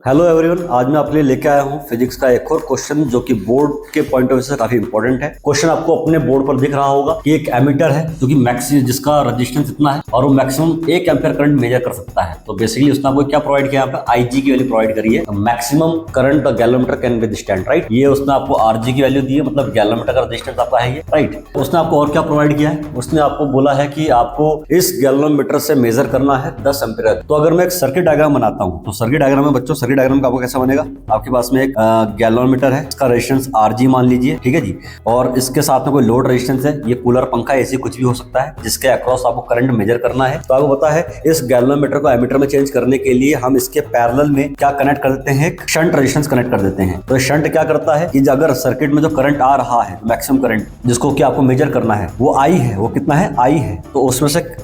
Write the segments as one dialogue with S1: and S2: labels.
S1: Hello everyone, आज मैं आपके लिए लेके आया हूँ फिजिक्स का एक और क्वेश्चन जो कि बोर्ड के पॉइंट ऑफ व्यू से काफी इंपॉर्टेंट है। क्वेश्चन आपको अपने बोर्ड पर दिख रहा होगा कि एक एमीटर है जो कि मैक्सिमम जिसका रेजिस्टेंस इतना है और वो मैक्सिमम 1 एम्पीयर करंट मेजर कर सकता है। तो बेसिकली उसने आपको क्या प्रोवाइड किया, यहाँ पे आईजी की वैल्यू प्रोवाइड करी है। Maximum current the galvanometer can withstand, right. ये उसने आपको आरजी की वैल्यू दी है, मतलब गैलोमीटर का रेजिस्टेंस आपका है ये, राइट। उसने आपको और क्या प्रोवाइड किया है, उसने आपको बोला है कि आपको इस गैलोमीटर से मेजर करना है 10 एम्पीयर। तो अगर मैं एक सर्किट डायग्राम बनाता हूँ तो सर्किट डायग्राम में बच्चों, सर्किट डायग्राम का आपको कैसा बनेगा, आपके पास में एक गैलोमीटर है, इसका रेजिस्टेंस आरजी मान लीजिए, ठीक है जी। और इसके साथ में कोई लोड रेजिस्टेंस है, ये कूलर, पंखा, एसी कुछ भी हो सकता है, जिसके अक्रॉस आपको करंट मेजर करना है। तो आपको पता है इस गैलोमीटर को एमीटर में चेंज करने के लिए हम इसके पैरेलल में क्या कनेक्ट कर देते हैं, शंट रेजिस्टेंस कनेक्ट कर देते हैं। तो शंट क्या करता है कि अगर सर्किट में जो करंट आ रहा है, मैक्सिमम करंट जिसको क्या आपको मेजर करना है, वो आई है, वो कितना है, आई है, तो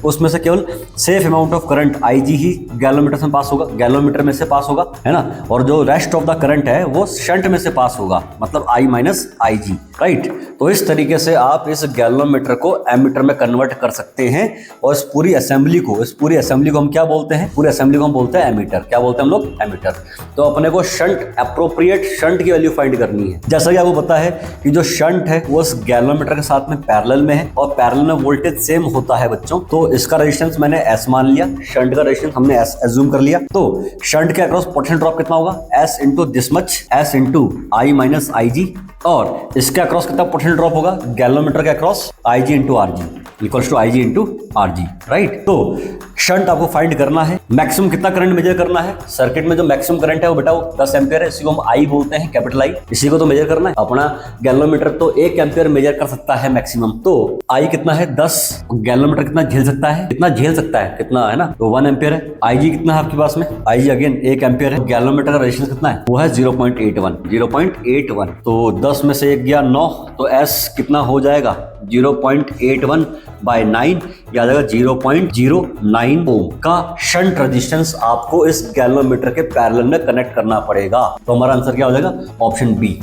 S1: उसमें से केवल safe amount of current IG he galvanometer से पास होगा, गैलोमीटर में से पास होगा, है ना। और जो रेस्ट ऑफ द करंट है वो शंट में से पास होगा, मतलब I minus I G, right. तो इस तरीके से आप इस गैलोमीटर को एमीटर में कन्वर्ट कर सकते हैं। और इस पूरी असेंबली को हम क्या बोलते हैं, पूरी असेंबली को हम बोलते हैं एमीटर। क्या बोलते हैं हम लोग, एमीटर। तो अपने को शंट, अप्रोप्रिएट शंट की वैल्यू फाइंड करनी है। जैसा कि आपको पता है कि जो शंट है वो उस गैलोमीटर के साथ में पैरेलल में है और पैरेलल में वोल्टेज सेम होता है बच्चों। तो इसका रेजिस्टेंस मैंने एस मान लिया, शंट का रेजिस्टेंस हमने एस एज्यूम कर लिया। तो शंट के अक्रॉस पोटेंशियल ड्रॉप कितना होगा, as into this much, as into I minus I G. और इसके अक्रॉस कितना पोटेंशियल ड्रॉप होगा, गैलोमीटर के across I G into R G equals to I G into R G, right. तो shunt आपको find करना है, मैक्सिमम कितना करंट मेजर करना है। सर्किट में जो मैक्सिमम करंट है वो बेटा वो 10 एम्पीयर है, इसी को हम आई बोलते हैं, कैपिटल आई। इसी को तो मेजर करना है। अपना गैलोमीटर तो 1 एम्पीयर मेजर कर सकता है मैक्सिमम, तो आई कितना है 10, गैलोमीटर कितना झेल सकता है, कितना झेल सकता है, कितना है ना, तो 1 एम्पीयर है। आई जी कितना है आपके पास में, आई जी अगेन 1 एम्पीयर है। गैलोमीटर का रेजिस्टेंस कितना है, वो है 0.81। तो 10 में से 1 गया 9, तो एस कितना हो जाएगा 0.81 बाय 9, याद आएगा 0.09 ओम का शंट रेजिस्टेंस आपको इस गैलोमीटर के पैरेलल में कनेक्ट करना पड़ेगा। तो हमारा आंसर क्या हो जाएगा, ऑप्शन बी।